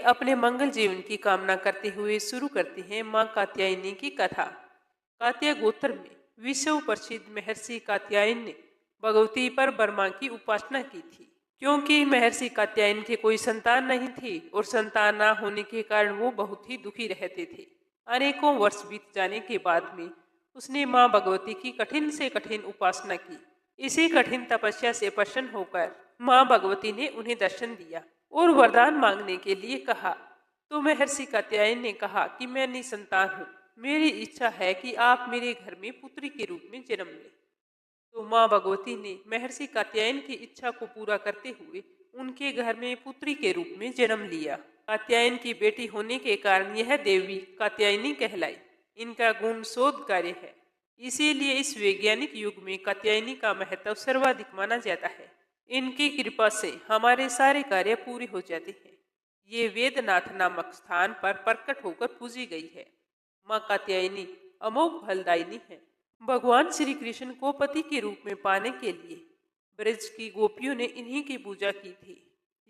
अपने मंगल जीवन की कामना करते हुए शुरू करते हैं माँ कात्यायनी की कथा। कात्या गोत्र में विश्व प्रसिद्ध महर्षि कात्यायन ने भगवती पर ब्रह्मा की उपासना की थी। क्योंकि महर्षि कात्यायन के कोई संतान नहीं थी और संतान न होने के कारण वो बहुत ही दुखी रहते थे। अनेकों वर्ष बीत जाने के बाद में उसने माँ भगवती की कठिन से कठिन उपासना की। इसी कठिन तपस्या से प्रसन्न होकर माँ भगवती ने उन्हें दर्शन दिया और वरदान मांगने के लिए कहा। तो महर्षि कात्यायन ने कहा कि मैं निसंतान हूँ, मेरी इच्छा है कि आप मेरे घर में पुत्री के रूप में जन्म लें। तो माँ भगवती ने महर्षि कात्यायन की इच्छा को पूरा करते हुए उनके घर में पुत्री के रूप में जन्म लिया। कात्यायन की बेटी होने के कारण यह देवी कात्यायनी कहलाई। इनका गुण शोध कार्य है, इसीलिए इस वैज्ञानिक युग में कात्यायनी का महत्व सर्वाधिक माना जाता है। इनकी कृपा से हमारे सारे कार्य पूरे हो जाते हैं। ये वेदनाथ नामक स्थान पर प्रकट होकर पूजी गई है। माँ कात्यायनी अमोघ फलदायिनी है। भगवान श्री कृष्ण को पति के रूप में पाने के लिए ब्रज की गोपियों ने इन्हीं की पूजा की थी।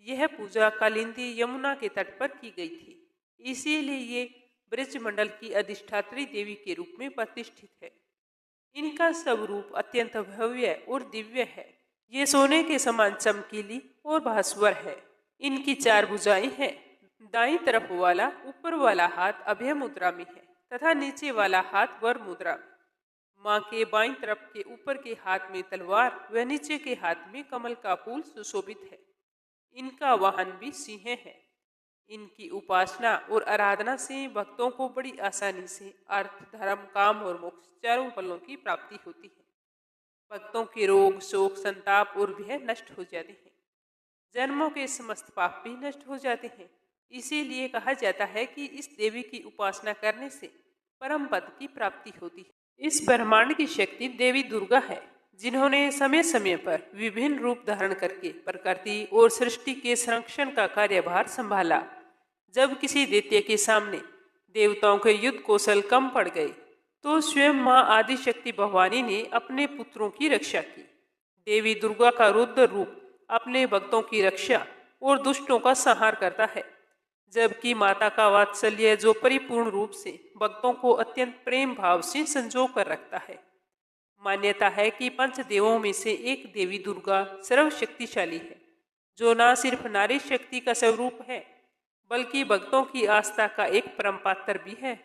यह पूजा कालिंदी यमुना के तट पर की गई थी, इसीलिए ये ब्रज मंडल की अधिष्ठात्री देवी के रूप में प्रतिष्ठित है। इनका स्वरूप अत्यंत भव्य और दिव्य है। ये सोने के समान चमकीली और भास्वर है। इनकी 4 भुजाएं हैं। दाईं तरफ वाला ऊपर वाला हाथ अभय मुद्रा में है तथा नीचे वाला हाथ वर मुद्रा में। माँ के बाईं तरफ के ऊपर के हाथ में तलवार व नीचे के हाथ में कमल का फूल सुशोभित है। इनका वाहन भी सिंह है। इनकी उपासना और आराधना से भक्तों को बड़ी आसानी से अर्थ, धर्म, काम और मोक्ष चारों फलों की प्राप्ति होती है। भक्तों के रोग, शोक, संताप और भय नष्ट हो जाते हैं। जन्मों के समस्त पाप भी नष्ट हो जाते हैं। इसीलिए कहा जाता है कि इस देवी की उपासना करने से परम पद की प्राप्ति होती है। इस ब्रह्मांड की शक्ति देवी दुर्गा है, जिन्होंने समय समय पर विभिन्न रूप धारण करके प्रकृति और सृष्टि के संरक्षण का कार्यभार संभाला। जब किसी दैत्य के सामने देवताओं के युद्ध कौशल कम पड़ गए, तो स्वयं माँ आदिशक्ति भवानी ने अपने पुत्रों की रक्षा की। देवी दुर्गा का रुद्र रूप अपने भक्तों की रक्षा और दुष्टों का संहार करता है, जबकि माता का वात्सल्य जो परिपूर्ण रूप से भक्तों को अत्यंत प्रेम भाव से संजो कर रखता है। मान्यता है कि 5 देवों में से एक देवी दुर्गा सर्वशक्तिशाली है, जो न सिर्फ नारी शक्ति का स्वरूप है, बल्कि भक्तों की आस्था का एक परम पात्र भी है।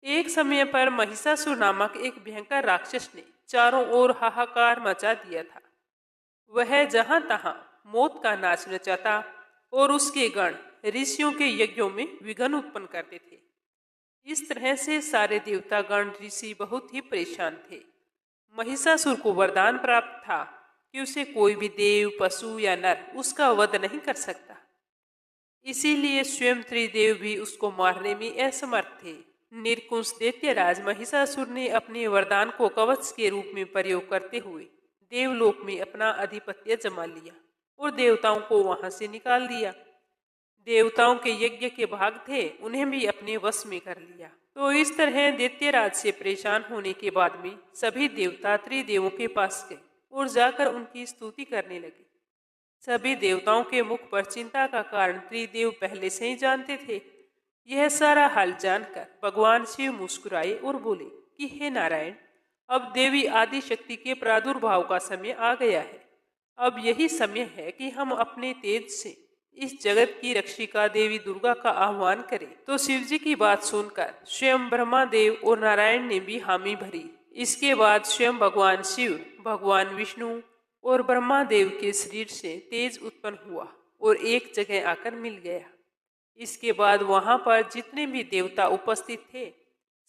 एक समय पर महिषासुर नामक एक भयंकर राक्षस ने चारों ओर हाहाकार मचा दिया था। वह जहां तहां मौत का नाच नचाता और उसके गण ऋषियों के यज्ञों में विघ्न उत्पन्न करते थे। इस तरह से सारे देवता गण ऋषि बहुत ही परेशान थे। महिषासुर को वरदान प्राप्त था कि उसे कोई भी देव, पशु या नर उसका वध नहीं कर सकता। इसीलिए स्वयं त्रिदेव भी उसको मारने में असमर्थ थे। निर्कुश दैत्यराज महिषासुर ने अपने वरदान को कवच के रूप में प्रयोग करते हुए देवलोक में अपना आधिपत्य जमा लिया और देवताओं को वहां से निकाल दिया। देवताओं के यज्ञ के भाग थे, उन्हें भी अपने वश में कर लिया। तो इस तरह दैत्यराज से परेशान होने के बाद में सभी देवता त्रिदेवों के पास गए और जाकर उनकी स्तुति करने लगे। सभी देवताओं के मुख पर चिंता का कारण त्रिदेव पहले से ही जानते थे। यह सारा हाल जानकर भगवान शिव मुस्कुराए और बोले कि हे नारायण, अब देवी आदि शक्ति के प्रादुर्भाव का समय आ गया है। अब यही समय है कि हम अपने तेज से इस जगत की रक्षिका देवी दुर्गा का आह्वान करें। तो शिव जी की बात सुनकर स्वयं ब्रह्मा देव और नारायण ने भी हामी भरी। इसके बाद स्वयं भगवान शिव, भगवान विष्णु और ब्रह्मा देव के शरीर से तेज उत्पन्न हुआ और एक जगह आकर मिल गया। इसके बाद वहां पर जितने भी देवता उपस्थित थे,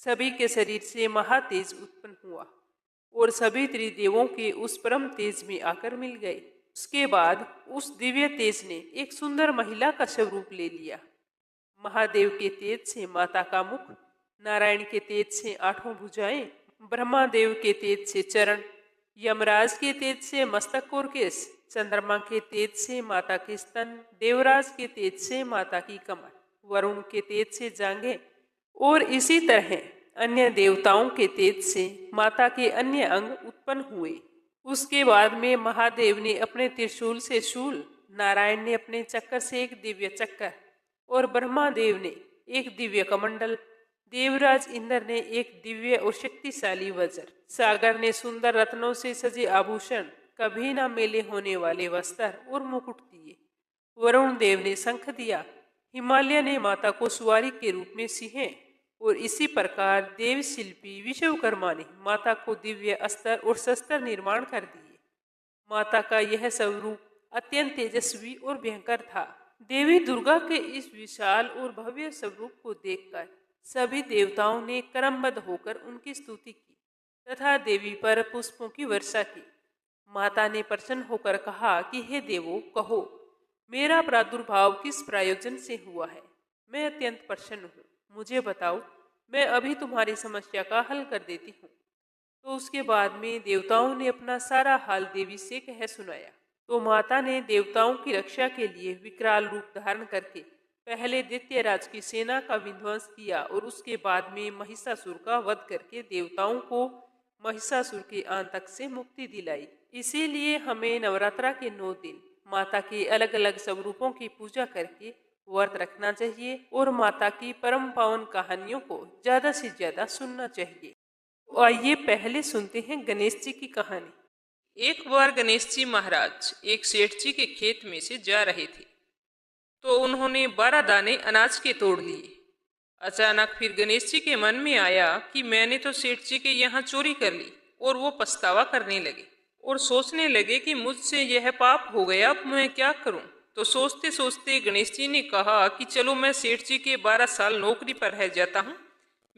सभी के शरीर से महातेज उत्पन्न हुआ और सभी त्रिदेवों के उस परम तेज में आकर मिल गए। उसके बाद उस दिव्य तेज ने एक सुंदर महिला का स्वरूप ले लिया। महादेव के तेज से माता का मुख, नारायण के तेज से 8 भुजाएं, ब्रह्मा देव के तेज से चरण, यमराज के तेज से मस्तक और केश, चंद्रमा के तेज से माता के स्तन, देवराज के तेज से माता की कमर, वरुण के तेज से जांघें और इसी तरह अन्य देवताओं के तेज से माता के अन्य अंग उत्पन्न हुए। उसके बाद में महादेव ने अपने त्रिशूल से शूल, नारायण ने अपने चक्कर से एक दिव्य चक्कर और ब्रह्मादेव ने एक दिव्य कमंडल, देवराज इंद्र ने एक दिव्य और शक्तिशाली वज्र, सागर ने सुंदर रत्नों से सजे आभूषण, कभी न मेले होने वाले वस्त्र और मुकुट दिए। वरुण देव ने शंख दिया, हिमालय ने माता को सुवारी के रूप में सिंह, और इसी प्रकार देव शिल्पी विश्वकर्मा ने माता को दिव्य अस्त्र और शस्त्र निर्माण कर दिए। माता का यह स्वरूप अत्यंत तेजस्वी और भयंकर था। देवी दुर्गा के इस विशाल और भव्य स्वरूप को देखकर सभी देवताओं ने क्रमबद्ध होकर उनकी स्तुति की तथा देवी पर पुष्पों की वर्षा की। माता ने प्रसन्न होकर कहा कि हे देवों, कहो मेरा प्रादुर्भाव किस प्रयोजन से हुआ है। मैं अत्यंत प्रसन्न हूँ, मुझे बताओ, मैं अभी तुम्हारी समस्या का हल कर देती हूँ। तो उसके बाद में देवताओं ने अपना सारा हाल देवी से कह सुनाया। तो माता ने देवताओं की रक्षा के लिए विकराल रूप धारण करके पहले दैत्यराज की सेना का विध्वंस किया और उसके बाद में महिषासुर का वध करके देवताओं को महिषासुर के आतंक से मुक्ति दिलाई। इसीलिए हमें नवरात्रा के 9 दिन माता के अलग अलग स्वरूपों की पूजा करके व्रत रखना चाहिए और माता की परम पावन कहानियों को ज्यादा से ज्यादा सुनना चाहिए। तो आइए पहले सुनते हैं गणेश जी की कहानी। एक बार गणेश जी महाराज एक सेठ जी के खेत में से जा रहे थे, तो उन्होंने 12 दाने अनाज के तोड़ लिए। अचानक फिर गणेश जी के मन में आया कि मैंने तो सेठ जी के यहाँ चोरी कर ली, और वो पछतावा करने लगे और सोचने लगे कि मुझसे यह पाप हो गया, अब मैं क्या करूं। तो सोचते सोचते गणेश जी ने कहा कि चलो मैं सेठ जी के 12 साल नौकरी पर रह जाता हूँ,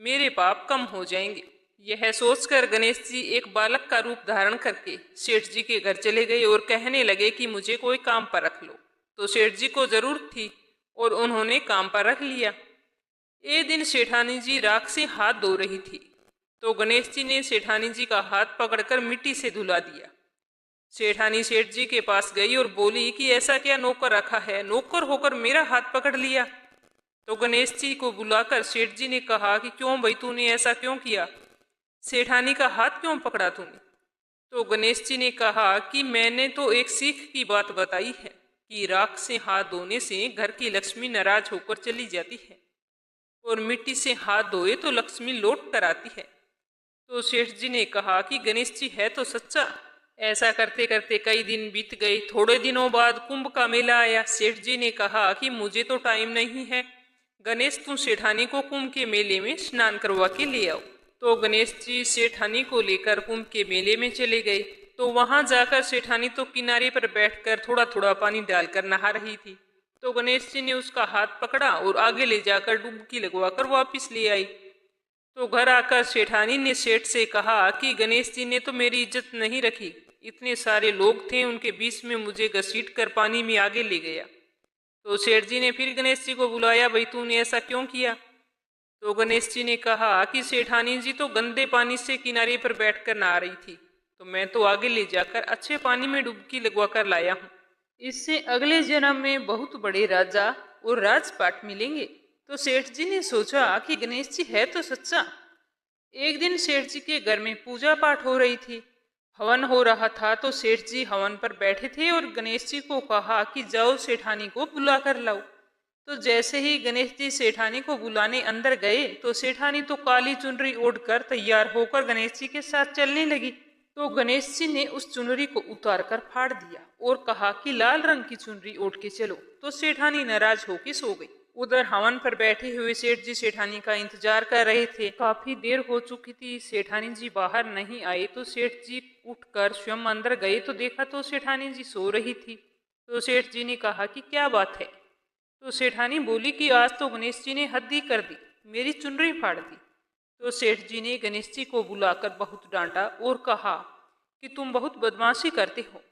मेरे पाप कम हो जाएंगे। यह सोचकर गणेश जी एक बालक का रूप धारण करके सेठ जी के घर चले गए और कहने लगे कि मुझे कोई काम पर रख लो। तो सेठ जी को जरूरत थी और उन्होंने काम पर रख लिया। एक दिन सेठानी जी राख से हाथ धो रही थी, तो गणेश जी ने सेठानी जी का हाथ पकड़कर मिट्टी से धुला दिया। सेठानी सेठ जी के पास गई और बोली कि ऐसा क्या नौकर रखा है, नौकर होकर मेरा हाथ पकड़ लिया। तो गणेश जी को बुलाकर सेठ जी ने कहा कि क्यों भाई, तूने ऐसा क्यों किया, सेठानी का हाथ क्यों पकड़ा तूने। तो गणेश जी ने कहा कि मैंने तो एक सीख की बात बताई है कि राख से हाथ धोने से घर की लक्ष्मी नाराज होकर चली जाती है और मिट्टी से हाथ धोए तो लक्ष्मी लौट कर आती है। तो सेठ जी ने कहा कि गणेश जी है तो सच्चा। ऐसा करते करते कई दिन बीत गए। थोड़े दिनों बाद कुंभ का मेला आया। सेठ जी ने कहा कि मुझे तो टाइम नहीं है, गणेश तू सेठानी को कुंभ के मेले में स्नान करवा के ले आओ। तो गणेश जी सेठानी को लेकर कुंभ के मेले में चले गए। तो वहां जाकर सेठानी तो किनारे पर बैठकर थोड़ा थोड़ा पानी डालकर नहा रही थी। तो गणेश जी ने उसका हाथ पकड़ा और आगे ले जाकर डुबकी लगवाकर वापिस ले आई। तो घर आकर सेठानी ने सेठ से कहा कि गणेश जी ने तो मेरी इज्जत नहीं रखी, इतने सारे लोग थे उनके बीच में मुझे घसीट कर पानी में आगे ले गया। तो सेठ जी ने फिर गणेश जी को बुलाया, भाई तूने ऐसा क्यों किया। तो गणेश जी ने कहा कि सेठानी जी तो गंदे पानी से किनारे पर बैठकर नहा रही थी, तो मैं तो आगे ले जाकर अच्छे पानी में डुबकी लगवा कर लाया हूँ, इससे अगले जन्म में बहुत बड़े राजा और राजपाट मिलेंगे। तो सेठ जी ने सोचा कि गणेश जी है तो सच्चा। एक दिन सेठ जी के घर में पूजा पाठ हो रही थी, हवन हो रहा था। तो सेठ जी हवन पर बैठे थे और गणेश जी को कहा कि जाओ सेठानी को बुला कर लाओ। तो जैसे ही गणेश जी सेठानी को बुलाने अंदर गए तो सेठानी तो काली चुनरी ओढ़कर तैयार होकर गणेश जी के साथ चलने लगी। तो गणेश जी ने उस चुनरी को उतार कर फाड़ दिया और कहा कि लाल रंग की चुनरी ओढ़ के चलो। तो सेठानी नाराज होकर सो गई। उधर हवन पर बैठे हुए सेठ जी सेठानी का इंतजार कर रहे थे। काफी देर हो चुकी थी, सेठानी जी बाहर नहीं आए। तो सेठ जी उठकर स्वयं अंदर गए तो देखा तो सेठानी जी सो रही थी। तो सेठ जी ने कहा कि क्या बात है। तो सेठानी बोली कि आज तो गणेश जी ने हद ही कर दी, मेरी चुनरी फाड़ दी। तो सेठ जी ने गणेश जी को बुलाकर बहुत डांटा और कहा कि तुम बहुत बदमाशी करते हो।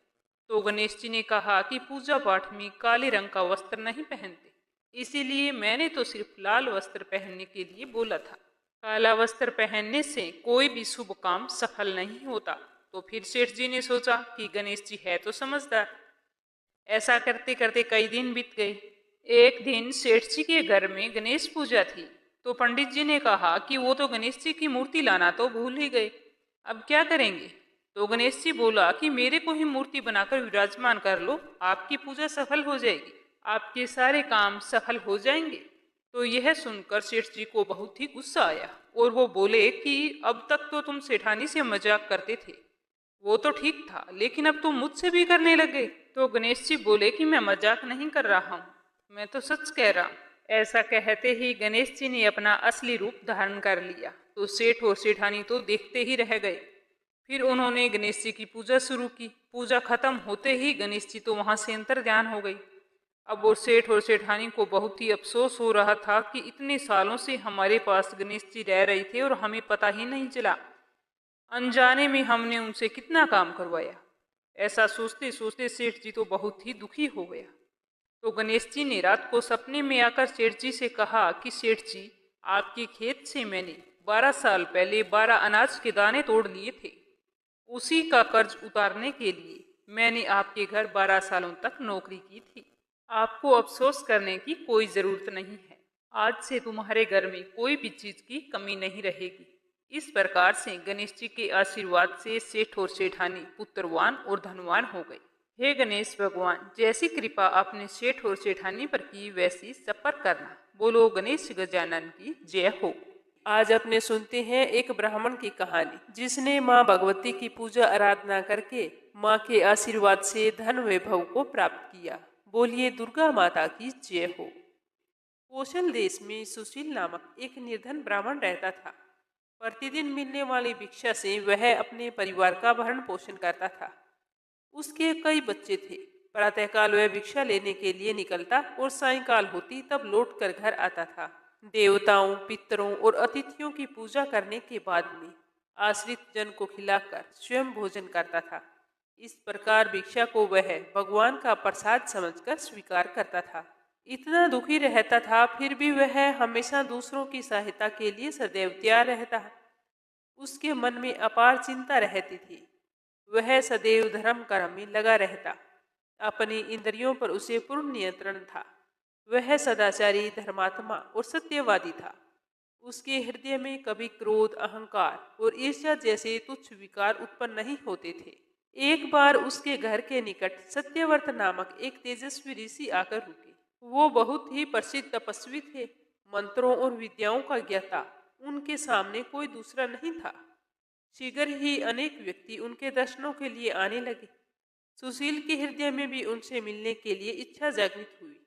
तो गणेश जी ने कहा कि पूजा पाठ में काले रंग का वस्त्र नहीं पहनते, इसीलिए मैंने तो सिर्फ लाल वस्त्र पहनने के लिए बोला था। काला वस्त्र पहनने से कोई भी शुभ काम सफल नहीं होता। तो फिर सेठ जी ने सोचा कि गणेश जी है तो समझदार। ऐसा करते करते कई दिन बीत गए। एक दिन सेठ जी के घर में गणेश पूजा थी। तो पंडित जी ने कहा कि वो तो गणेश जी की मूर्ति लाना तो भूल ही गए, अब क्या करेंगे। तो गणेश जी बोला कि मेरे को ही मूर्ति बनाकर विराजमान कर लो, आपकी पूजा सफल हो जाएगी। आपके सारे काम सफल हो जाएंगे। तो यह सुनकर सेठ जी को बहुत ही गुस्सा आया और वो बोले कि अब तक तो तुम सेठानी से मजाक करते थे, वो तो ठीक था, लेकिन अब तुम मुझसे भी करने लगे। तो गणेश जी बोले कि मैं मजाक नहीं कर रहा हूँ, मैं तो सच कह रहा हूँ। ऐसा कहते ही गणेश जी ने अपना असली रूप धारण कर लिया। तो सेठ और सेठानी तो देखते ही रह गए। फिर उन्होंने गणेश जी की पूजा शुरू की। पूजा खत्म होते ही गणेश जी तो वहां से अंतर ध्यान हो गई। अब वो सेठ और सेठानी को बहुत ही अफसोस हो रहा था कि इतने सालों से हमारे पास गणेश जी रह रहे थे और हमें पता ही नहीं चला, अनजाने में हमने उनसे कितना काम करवाया। ऐसा सोचते सोचते सेठ जी तो बहुत ही दुखी हो गया। तो गणेश जी ने रात को सपने में आकर सेठ जी से कहा कि सेठ जी, आपके खेत से मैंने 12 साल पहले 12 अनाज के दाने तोड़ लिए थे। उसी का कर्ज उतारने के लिए मैंने आपके घर 12 सालों तक नौकरी की थी। आपको अफसोस करने की कोई जरूरत नहीं है। आज से तुम्हारे घर में कोई भी चीज की कमी नहीं रहेगी। इस प्रकार से गणेश जी के आशीर्वाद से सेठ और सेठानी पुत्रवान और धनवान हो गए। हे गणेश भगवान, जैसी कृपा आपने सेठ और सेठानी पर की वैसी सब पर करना। बोलो गणेश गजानन की जय हो। आज अपने सुनते हैं एक ब्राह्मण की कहानी, जिसने माँ भगवती की पूजा आराधना करके माँ के आशीर्वाद से धन वैभव को प्राप्त किया। बोलिए दुर्गा माता की जय हो। कौशल देश में सुशील नामक एक निर्धन ब्राह्मण रहता था। प्रतिदिन मिलने वाली भिक्षा से वह अपने परिवार का भरण पोषण करता था। उसके कई बच्चे थे। प्रातःकाल वह भिक्षा लेने के लिए निकलता और सायंकाल होती तब लौट कर घर आता था। देवताओं, पितरों और अतिथियों की पूजा करने के बाद में आश्रित जन को खिलाकर स्वयं भोजन करता था। इस प्रकार भिक्षा को वह भगवान का प्रसाद समझकर स्वीकार करता था। इतना दुखी रहता था, फिर भी वह हमेशा दूसरों की सहायता के लिए सदैव तैयार रहता। उसके मन में अपार चिंता रहती थी। वह सदैव धर्म कर्म में लगा रहता। अपनी इंद्रियों पर उसे पूर्ण नियंत्रण था। वह सदाचारी, धर्मात्मा और सत्यवादी था। उसके हृदय में कभी क्रोध, अहंकार और ईर्ष्या जैसे तुच्छ विकार उत्पन्न नहीं होते थे। एक बार उसके घर के निकट सत्यव्रत नामक एक तेजस्वी ऋषि आकर रुके। वो बहुत ही प्रसिद्ध तपस्वी थे, मंत्रों और विद्याओं का ज्ञाता। उनके सामने कोई दूसरा नहीं था। शीघ्र ही अनेक व्यक्ति उनके दर्शनों के लिए आने लगे। सुशील के हृदय में भी उनसे मिलने के लिए इच्छा जागृत हुई।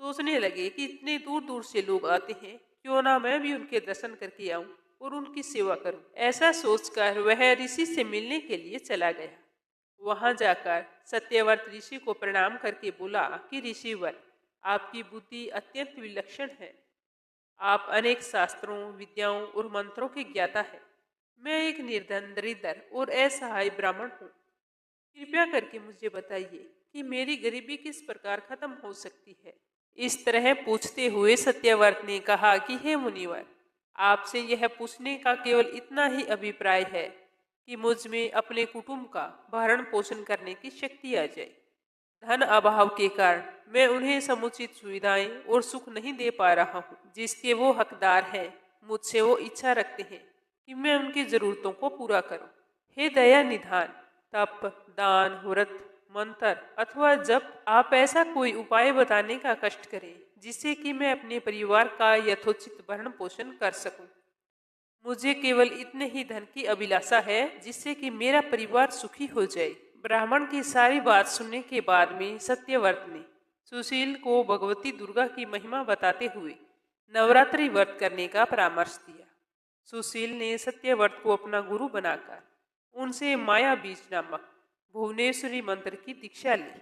सोचने लगे कि इतने दूर दूर से लोग आते हैं, क्यों ना मैं भी उनके दर्शन करके आऊं और उनकी सेवा करूं। ऐसा सोचकर वह ऋषि से मिलने के लिए चला गया। वहां जाकर सत्यव्रत ऋषि को प्रणाम करके बोला कि ऋषिवर, आपकी बुद्धि अत्यंत विलक्षण है। आप अनेक शास्त्रों, विद्याओं और मंत्रों के ज्ञाता है। मैं एक निर्धन, दरिद्र और असहाय ब्राह्मण हूँ। कृपया करके मुझे बताइए कि मेरी गरीबी किस प्रकार खत्म हो सकती है। इस तरह पूछते हुए सत्यव्रत ने कहा कि हे मुनिवर, आपसे यह पूछने का केवल इतना ही अभिप्राय है कि मुझ में अपने कुटुंब का भरण पोषण करने की शक्ति आ जाए। धन अभाव के कारण मैं उन्हें समुचित सुविधाएं और सुख नहीं दे पा रहा हूँ, जिसके वो हकदार हैं। मुझसे वो इच्छा रखते हैं कि मैं उनकी जरूरतों को पूरा करूं। हे दया निधान, तप, दान, व्रत, मंत्र अथवा जब आप ऐसा कोई उपाय बताने का कष्ट करें जिससे कि मैं अपने परिवार का यथोचित भरण पोषण कर सकूं। मुझे केवल इतने ही धन की अभिलाषा है जिससे कि मेरा परिवार सुखी हो जाए। ब्राह्मण की सारी बात सुनने के बाद में सत्यव्रत ने सुशील को भगवती दुर्गा की महिमा बताते हुए नवरात्रि व्रत करने का परामर्श दिया। सुशील ने सत्यव्रत को अपना गुरु बनाकर उनसे माया बीज नामक भुवनेश्वरी मंत्र की दीक्षा ली।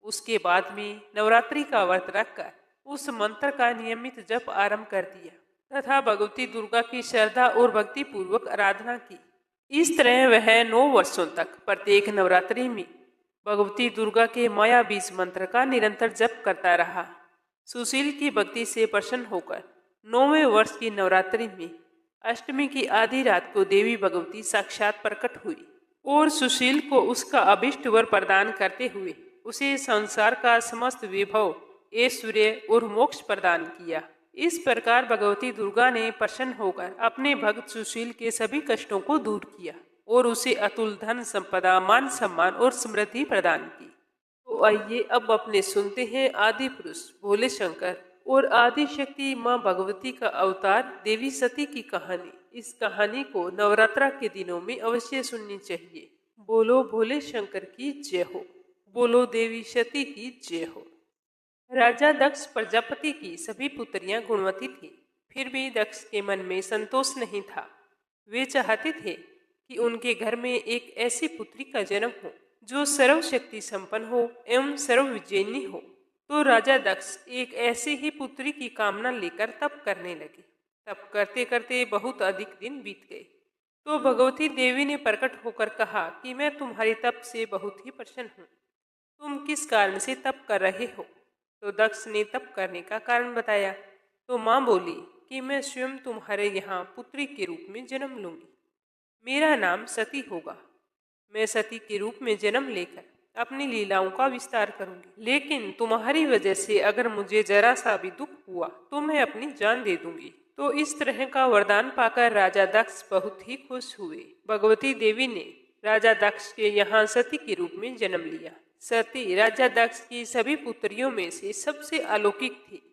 उसके बाद में नवरात्रि का व्रत रखकर उस मंत्र का नियमित जप आरंभ कर दिया तथा भगवती दुर्गा की श्रद्धा और भक्ति पूर्वक आराधना की। इस तरह वह 9 वर्षों तक प्रत्येक नवरात्रि में भगवती दुर्गा के माया बीज मंत्र का निरंतर जप करता रहा। सुशील की भक्ति से प्रसन्न होकर 9वें वर्ष की नवरात्रि में अष्टमी की आधी रात को देवी भगवती साक्षात प्रकट हुई और सुशील को उसका अभिष्ट वर प्रदान करते हुए उसे संसार का समस्त वैभव, ऐश्वर्य और मोक्ष प्रदान किया। इस प्रकार भगवती दुर्गा ने प्रसन्न होकर अपने भक्त सुशील के सभी कष्टों को दूर किया और उसे अतुल धन संपदा, मान सम्मान और समृद्धि प्रदान की। तो तो आइए अब अपने सुनते हैं आदि पुरुष भोले शंकर और आदि शक्ति माँ भगवती का अवतार देवी सती की कहानी। इस कहानी को नवरात्रा के दिनों में अवश्य सुननी चाहिए। बोलो भोले शंकर की जय हो, बोलो देवी सती की जय हो। राजा दक्ष प्रजापति की सभी पुत्रियां गुणवती थीं, फिर भी दक्ष के मन में संतोष नहीं था। वे चाहते थे कि उनके घर में एक ऐसी पुत्री का जन्म हो जो सर्वशक्ति संपन्न हो एवं सर्वविजयिनी हो। तो राजा दक्ष एक ऐसी ही पुत्री की कामना लेकर तप करने लगे। तप करते करते बहुत अधिक दिन बीत गए। तो भगवती देवी ने प्रकट होकर कहा कि मैं तुम्हारे तप से बहुत ही प्रसन्न हूँ। तुम किस कारण से तप कर रहे हो? तो दक्ष ने तप करने का कारण बताया। तो माँ बोली कि मैं स्वयं तुम्हारे यहाँ पुत्री के रूप में जन्म लूंगी। मेरा नाम सती होगा। मैं सती के रूप में जन्म लेकर अपनी लीलाओं का विस्तार करूंगी, लेकिन तुम्हारी वजह से अगर मुझे जरा सा भी दुख हुआ तो मैं अपनी जान दे दूंगी। तो इस तरह का वरदान पाकर राजा दक्ष बहुत ही खुश हुए। भगवती देवी ने राजा दक्ष के यहाँ सती के रूप में जन्म लिया। सती राजा दक्ष की सभी पुत्रियों में से सबसे अलौकिक थी।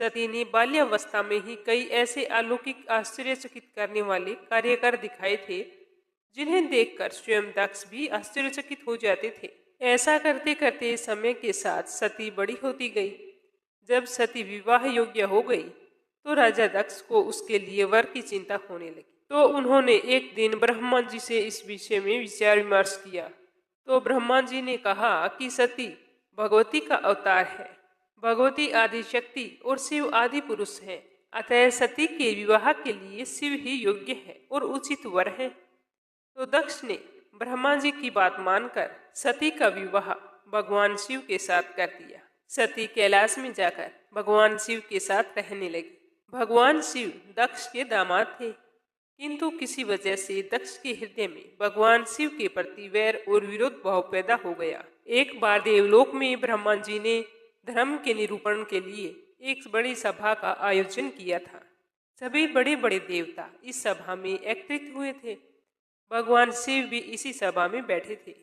सती ने बाल्यावस्था में ही कई ऐसे अलौकिक आश्चर्यचकित करने वाले कार्य कर दिखाए थे जिन्हें देखकर स्वयं दक्ष भी आश्चर्यचकित हो जाते थे। ऐसा करते करते समय के साथ सती बड़ी होती गई। जब सती विवाह योग्य हो गई तो राजा दक्ष को उसके लिए वर की चिंता होने लगी। तो उन्होंने एक दिन ब्रह्मा जी से इस विषय में विचार विमर्श किया। तो ब्रह्मा जी ने कहा कि सती भगवती का अवतार है। भगवती आदि शक्ति और शिव आदि पुरुष है, अतः सती के विवाह के लिए शिव ही योग्य है और उचित वर है। तो दक्ष ने ब्रह्मा जी की बात मानकर सती का विवाह भगवान शिव के साथ कर दिया। सती कैलाश में जाकर भगवान शिव के साथ रहने लगी। भगवान शिव दक्ष के दामाद थे, किंतु किसी वजह से दक्ष के हृदय में भगवान शिव के प्रति वैर और विरोध भाव पैदा हो गया। एक बार देवलोक में ब्रह्मा जी ने धर्म के निरूपण के लिए एक बड़ी सभा का आयोजन किया था। सभी बड़े बड़े देवता इस सभा में एकत्रित हुए थे। भगवान शिव भी इसी सभा में बैठे थे।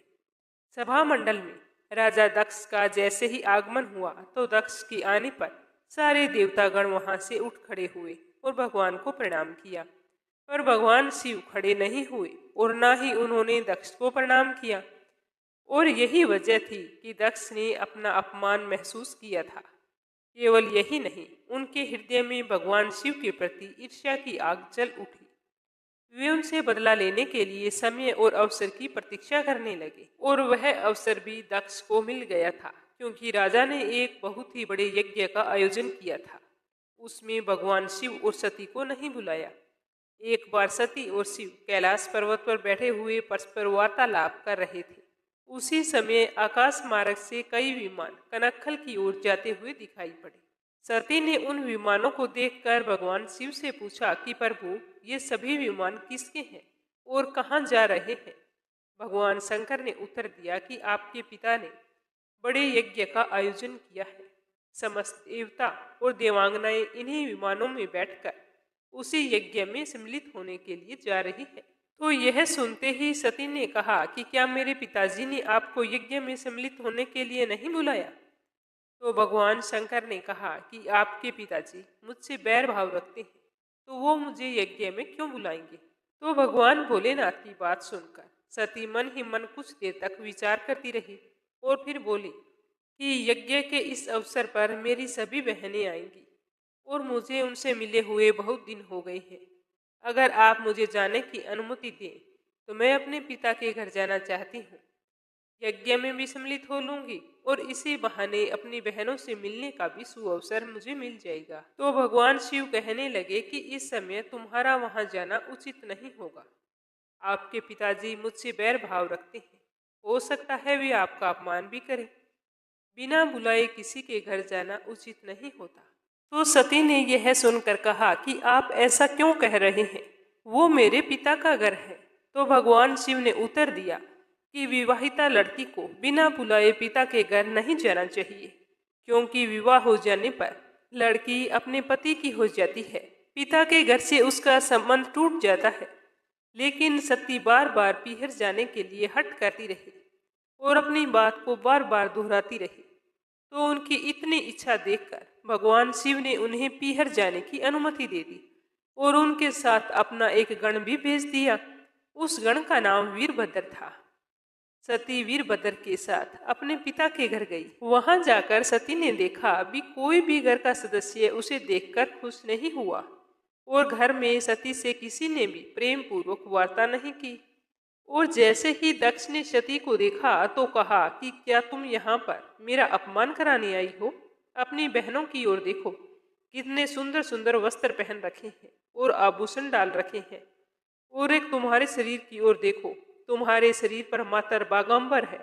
सभा मंडल में राजा दक्ष का जैसे ही आगमन हुआ तो दक्ष के आने पर सारे देवतागण वहां से उठ खड़े हुए और भगवान को प्रणाम किया। पर भगवान शिव खड़े नहीं हुए और ना ही उन्होंने दक्ष को प्रणाम किया। और यही वजह थी कि दक्ष ने अपना अपमान महसूस किया था। केवल यही नहीं, उनके हृदय में भगवान शिव के प्रति ईर्ष्या की आग जल उठी। वे उनसे बदला लेने के लिए समय और अवसर की प्रतीक्षा करने लगे। और वह अवसर भी दक्ष को मिल गया था, क्योंकि राजा ने एक बहुत ही बड़े यज्ञ का आयोजन किया था। उसमें भगवान शिव और सती को नहीं बुलाया। एक बार सती और शिव कैलाश पर्वत पर बैठे हुए परस्पर वार्तालाप कर रहे थे। उसी समय आकाश मार्ग से कई विमान कनखल की ओर जाते हुए दिखाई पड़े। सती ने उन विमानों को देखकर भगवान शिव से पूछा कि प्रभु, ये सभी विमान किसके हैं और कहाँ जा रहे हैं? भगवान शंकर ने उत्तर दिया कि आपके पिता ने बड़े यज्ञ का आयोजन किया है। समस्त देवता और देवांगनाएं इन्हीं विमानों में बैठकर उसी यज्ञ में सम्मिलित होने के लिए जा रही है। तो यह सुनते ही सती ने कहा कि क्या मेरे पिताजी ने आपको यज्ञ में सम्मिलित होने के लिए नहीं बुलाया? तो भगवान शंकर ने कहा कि आपके पिताजी मुझसे बैर भाव रखते हैं, तो वो मुझे यज्ञ में क्यों बुलाएंगे? तो भगवान भोलेनाथ की बात सुनकर सती मन ही मन कुछ देर तक विचार करती रही और फिर बोली कि यज्ञ के इस अवसर पर मेरी सभी बहनें आएंगी और मुझे उनसे मिले हुए बहुत दिन हो गए हैं। अगर आप मुझे जाने की अनुमति दें तो मैं अपने पिता के घर जाना चाहती हूँ। यज्ञ में भी सम्मिलित हो लूंगी और इसी बहाने अपनी बहनों से मिलने का भी सुअवसर मुझे मिल जाएगा। तो भगवान शिव कहने लगे कि इस समय तुम्हारा वहां जाना उचित नहीं होगा। आपके पिताजी मुझसे बैर भाव रखते हैं, हो सकता है वे आपका अपमान भी करें। बिना बुलाए किसी के घर जाना उचित नहीं होता। तो सती ने यह सुनकर कहा कि आप ऐसा क्यों कह रहे हैं? वो मेरे पिता का घर है। तो भगवान शिव ने उत्तर दिया कि विवाहिता लड़की को बिना बुलाए पिता के घर नहीं जाना चाहिए, क्योंकि विवाह हो जाने पर लड़की अपने पति की हो जाती है। पिता के घर से उसका संबंध टूट जाता है। लेकिन सती बार बार पीहर जाने के लिए हट करती रही और अपनी बात को बार बार दोहराती रही। तो उनकी इतनी इच्छा देखकर भगवान शिव ने उन्हें पीहर जाने की अनुमति दे दी और उनके साथ अपना एक गण भी भेज दिया। उस गण का नाम वीरभद्र था। सती वीरभद्र के साथ अपने पिता के घर गई। वहां जाकर सती ने देखा भी कोई भी घर का सदस्य उसे देखकर खुश नहीं हुआ और घर में सती से किसी ने भी प्रेम पूर्वक वार्ता नहीं की। और जैसे ही दक्ष ने सती को देखा तो कहा कि क्या तुम यहाँ पर मेरा अपमान कराने आई हो? अपनी बहनों की ओर देखो, कितने सुंदर सुंदर वस्त्र पहन रखे हैं और आभूषण डाल रखे हैं। और एक तुम्हारे शरीर की ओर देखो, तुम्हारे शरीर पर मातर बागंबर है।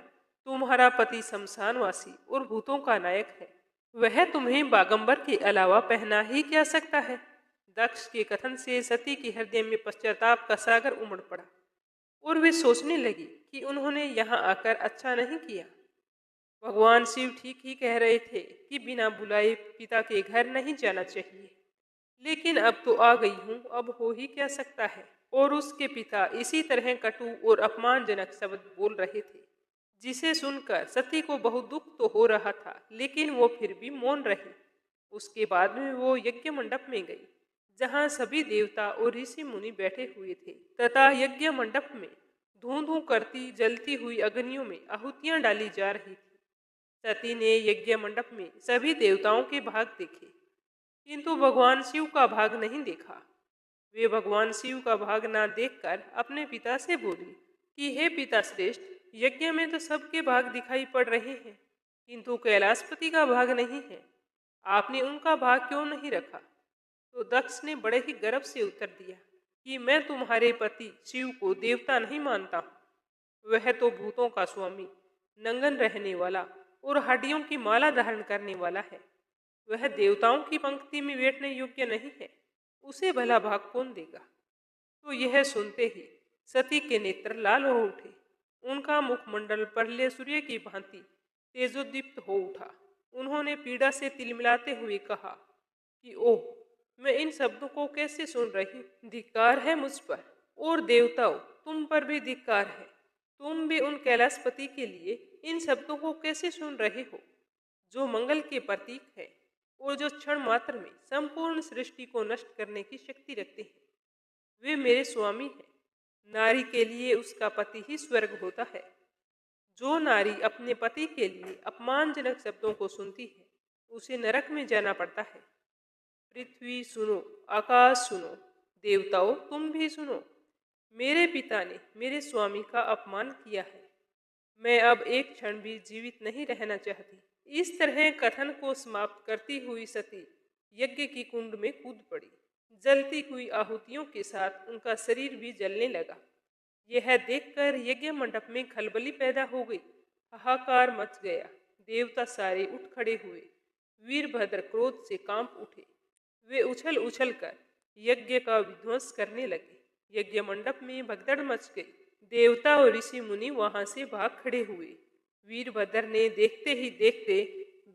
तुम्हारा पति शमशानवासी और भूतों का नायक है। वह तुम्हें बागंबर के अलावा पहना ही क्या सकता है? दक्ष के कथन से सती के हृदय में पश्चाताप का सागर उमड़ पड़ा और वे सोचने लगी कि उन्होंने यहाँ आकर अच्छा नहीं किया। भगवान शिव ठीक ही कह रहे थे कि बिना बुलाए पिता के घर नहीं जाना चाहिए, लेकिन अब तो आ गई हूँ, अब हो ही क्या सकता है। और उसके पिता इसी तरह कटु और अपमानजनक शब्द बोल रहे थे, जिसे सुनकर सती को बहुत दुख तो हो रहा था, लेकिन वो फिर भी मौन रही। उसके बाद में वो यज्ञ मंडप में गई, जहाँ सभी देवता और ऋषि मुनि बैठे हुए थे तथा यज्ञ मंडप में धूं धूं करती जलती हुई अग्नियों में आहुतियां डाली जा रही थी। सती ने यज्ञ मंडप में सभी देवताओं के भाग देखे, किंतु भगवान शिव का भाग नहीं देखा। वे भगवान शिव का भाग ना देखकर अपने पिता से बोली कि हे पिता श्रेष्ठ, यज्ञ में तो सबके भाग दिखाई पड़ रहे हैं, किंतु कैलाशपति का भाग नहीं है। आपने उनका भाग क्यों नहीं रखा? तो दक्ष ने बड़े ही गर्व से उत्तर दिया कि मैं तुम्हारे पति शिव को देवता नहीं मानता हूँ। वह तो भूतों का स्वामी, नंगन रहने वाला और हड्डियों की माला धारण करने वाला है। वह देवताओं की पंक्ति में बैठने योग्य नहीं है। उसे भला भाग कौन देगा? तो यह सुनते ही सती के नेत्र लाल हो उठे। उनका मुखमंडल पहले सूर्य की भांति तेजोदीप्त हो उठा। उन्होंने पीड़ा से तिलमिलाते हुए कहा कि ओह, मैं इन शब्दों को कैसे सुन रही हूँ? धिक्कार है मुझ पर, और देवताओं तुम पर भी धिक्कार है। तुम भी उन कैलाशपति के लिए इन शब्दों को कैसे सुन रहे हो, जो मंगल के प्रतीक है और जो क्षण मात्र में संपूर्ण सृष्टि को नष्ट करने की शक्ति रखते हैं। वे मेरे स्वामी हैं। नारी के लिए उसका पति ही स्वर्ग होता है। जो नारी अपने पति के लिए अपमानजनक शब्दों को सुनती है, उसे नरक में जाना पड़ता है। पृथ्वी सुनो, आकाश सुनो, देवताओं तुम भी सुनो। मेरे पिता ने मेरे स्वामी का अपमान किया है। मैं अब एक क्षण भी जीवित नहीं रहना चाहती। इस तरह कथन को समाप्त करती हुई सती यज्ञ की कुंड में कूद पड़ी। जलती हुई आहुतियों के साथ उनका शरीर भी जलने लगा। यह देखकर यज्ञ मंडप में खलबली पैदा हो गई। हाहाकार मच गया। देवता सारे उठ खड़े हुए। वीरभद्र क्रोध से कांप उठे। वे उछल उछल कर यज्ञ का विध्वंस करने लगे। यज्ञ मंडप में भगदड़ मच गई। देवता और ऋषि मुनि वहां से भाग खड़े हुए। वीरभद्र ने देखते ही देखते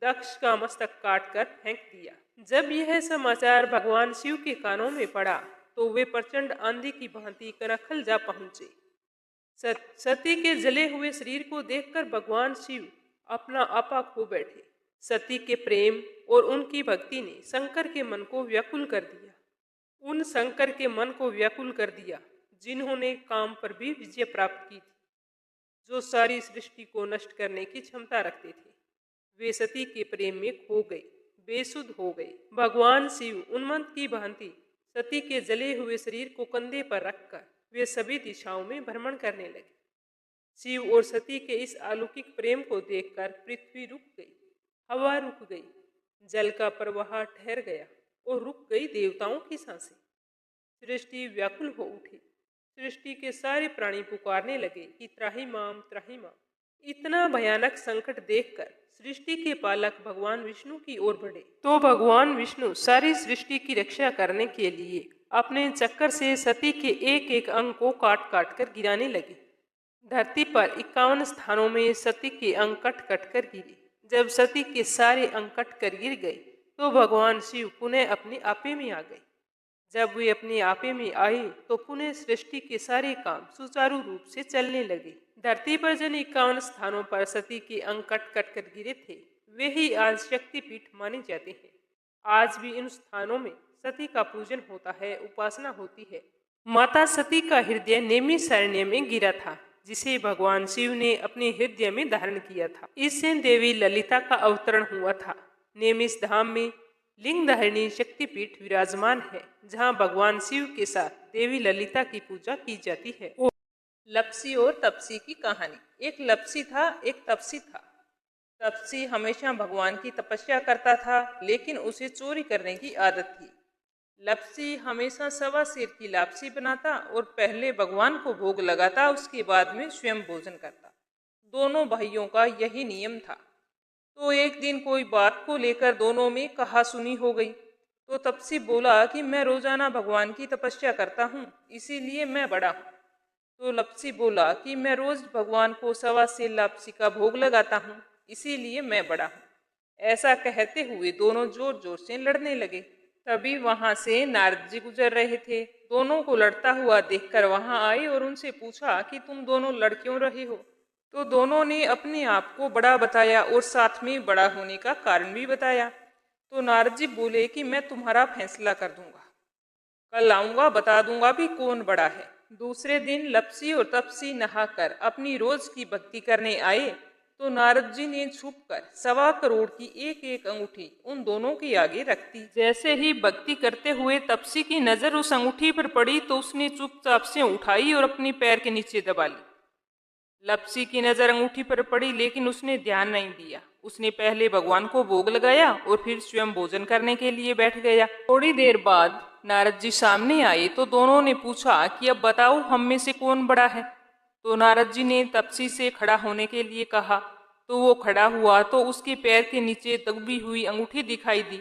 दक्ष का मस्तक काटकर फेंक दिया। जब यह समाचार भगवान शिव के कानों में पड़ा तो वे प्रचंड आंधी की भांति कनखल जा पहुंचे। सती के जले हुए शरीर को देखकर भगवान शिव अपना आपा खो बैठे। सती के प्रेम और उनकी भक्ति ने शंकर के मन को व्याकुल कर दिया। उन शंकर के मन को व्याकुल कर दिया जिन्होंने काम पर भी विजय प्राप्त की थी, जो सारी सृष्टि को नष्ट करने की क्षमता रखते थे। वे सती के प्रेम में खो गए, बेसुध हो गए। भगवान शिव उन्मत्त की भांति सती के जले हुए शरीर को कंधे पर रखकर वे सभी दिशाओं में भ्रमण करने लगे। शिव और सती के इस अलौकिक प्रेम को देखकर पृथ्वी रुक गई, हवा रुक गई, जल का प्रवाह ठहर गया और रुक गई देवताओं की सांसें। सृष्टि व्याकुल हो उठी। सृष्टि के सारे प्राणी पुकारने लगे कि त्राहि माम त्राहि माम। इतना भयानक संकट देखकर सृष्टि के पालक भगवान विष्णु की ओर बढ़े तो भगवान विष्णु सारी सृष्टि की रक्षा करने के लिए अपने चक्कर से सती के एक एक अंग को काट काट कर गिराने लगे। धरती पर 51 स्थानों में सती के अंग कट कट कर गिरे। जब सती के सारे अंग कट कर गिर गए तो भगवान शिव पुनः अपने आपे में आ गए। जब वे अपने आपे में आए तो पुनः सृष्टि के सारे काम सुचारू रूप से चलने लगे। धरती पर जिन 51 स्थानों पर सती के अंग कट कट कर गिरे थे, वे ही आज शक्तिपीठ माने जाते हैं। आज भी इन स्थानों में सती का पूजन होता है, उपासना होती है। माता सती का हृदय नैमिषारण्य में गिरा था, जिसे भगवान शिव ने अपने हृदय में धारण किया था। इससे देवी ललिता का अवतरण हुआ था। नैमिष धाम में लिंग धारिणी शक्तिपीठ विराजमान है, जहाँ भगवान शिव के साथ देवी ललिता की पूजा की जाती है। लप्सी और तपसी की कहानी। एक लप्सी था, एक तपसी था। तपसी हमेशा भगवान की तपस्या करता था, लेकिन उसे चोरी करने की आदत थी। लप्सी हमेशा सवा सेर की लापसी बनाता और पहले भगवान को भोग लगाता, उसके बाद में स्वयं भोजन करता। दोनों भाइयों का यही नियम था। तो एक दिन कोई बात को लेकर दोनों में कहासुनी हो गई। तो तपसी बोला कि मैं रोजाना भगवान की तपस्या करता हूँ, इसीलिए मैं बड़ा हूँ। तो लप्सी बोला कि मैं रोज भगवान को सवा सेर लापसी का भोग लगाता हूँ, इसीलिए मैं बड़ा हूँ। ऐसा कहते हुए दोनों जोर जोर से लड़ने लगे। तभी वहां से नारद जी गुजर रहे थे। दोनों को लड़ता हुआ देखकर वहां आए और उनसे पूछा कि तुम दोनों लड़ क्यों रहे हो। तो दोनों ने अपने आप को बड़ा बताया और साथ में बड़ा होने का कारण भी बताया। तो नारद जी बोले कि मैं तुम्हारा फैसला कर दूंगा, कल आऊंगा, बता दूंगा भी कौन बड़ा है। दूसरे दिन लप्सी और तपसी नहाकर अपनी रोज की भक्ति करने आए। तो नारद जी ने छुपकर 1.25 करोड़ की एक एक अंगूठी उन दोनों के आगे रख दी। जैसे ही भक्ति करते हुए तपसी की नजर उस अंगूठी पर पड़ी तो उसने चुपचाप से उठाई और अपने पैर के नीचे दबा ली। लप्सी की नजर अंगूठी पर पड़ी, लेकिन उसने ध्यान नहीं दिया। उसने पहले भगवान को भोग लगाया और फिर स्वयं भोजन करने के लिए बैठ गया। थोड़ी देर बाद नारद जी सामने आए तो दोनों ने पूछा कि अब बताओ हम में से कौन बड़ा है। तो नारद जी ने तपसी से खड़ा होने के लिए कहा। तो वो खड़ा हुआ तो उसके पैर के नीचे दबी हुई अंगूठी दिखाई दी।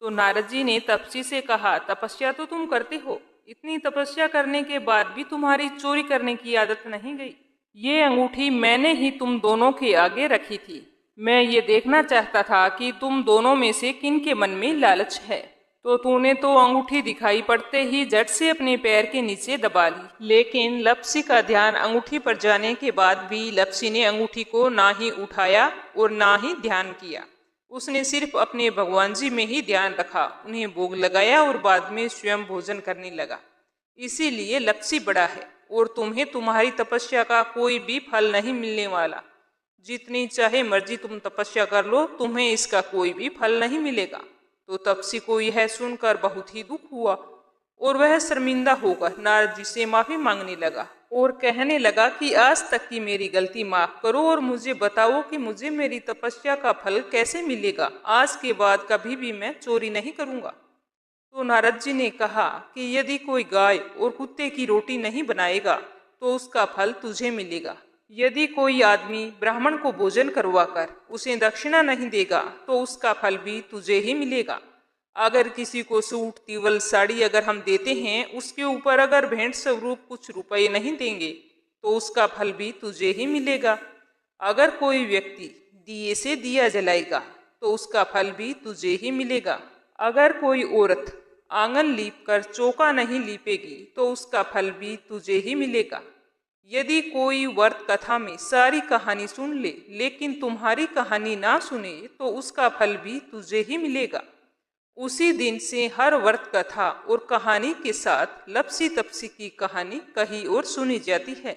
तो नारद जी ने तपसी से कहा, तपस्या तो तुम करते हो, इतनी तपस्या करने के बाद भी तुम्हारी चोरी करने की आदत नहीं गई। ये अंगूठी मैंने ही तुम दोनों के आगे रखी थी। मैं ये देखना चाहता था कि तुम दोनों में से किन के मन में लालच है। तो तूने तो अंगूठी दिखाई पड़ते ही झट से अपने पैर के नीचे दबा ली। लेकिन लप्सी का ध्यान अंगूठी पर जाने के बाद भी लप्सी ने अंगूठी को ना ही उठाया और ना ही ध्यान किया। उसने सिर्फ अपने भगवान जी में ही ध्यान रखा, उन्हें भोग लगाया और बाद में स्वयं भोजन करने लगा। इसीलिए लप्सी बड़ा है और तुम्हें तुम्हारी तपस्या का कोई भी फल नहीं मिलने वाला। जितनी चाहे मर्जी तुम तपस्या कर लो, तुम्हें इसका कोई भी फल नहीं मिलेगा। तो तपसी को यह सुनकर बहुत ही दुख हुआ और वह शर्मिंदा होकर नारद जी से माफी मांगने लगा और कहने लगा कि आज तक की मेरी गलती माफ करो और मुझे बताओ कि मुझे मेरी तपस्या का फल कैसे मिलेगा। आज के बाद कभी भी मैं चोरी नहीं करूंगा। तो नारद जी ने कहा कि यदि कोई गाय और कुत्ते की रोटी नहीं बनाएगा तो उसका फल तुझे मिलेगा। यदि कोई आदमी ब्राह्मण को भोजन करवाकर उसे दक्षिणा नहीं देगा तो उसका फल भी तुझे ही मिलेगा। अगर किसी को सूट, तीवल, साड़ी अगर हम देते हैं, उसके ऊपर अगर भेंट स्वरूप कुछ रुपए नहीं देंगे तो उसका फल भी तुझे ही मिलेगा। अगर कोई व्यक्ति दिए से दिया जलाएगा तो उसका फल भी तुझे ही मिलेगा। अगर कोई औरत आंगन लीप कर चौका नहीं लीपेगी तो उसका फल भी तुझे ही मिलेगा। यदि कोई व्रत कथा में सारी कहानी सुन ले लेकिन तुम्हारी कहानी ना सुने तो उसका फल भी तुझे ही मिलेगा। उसी दिन से हर व्रत कथा और कहानी के साथ लप्सी तपसी की कहानी कही और सुनी जाती है।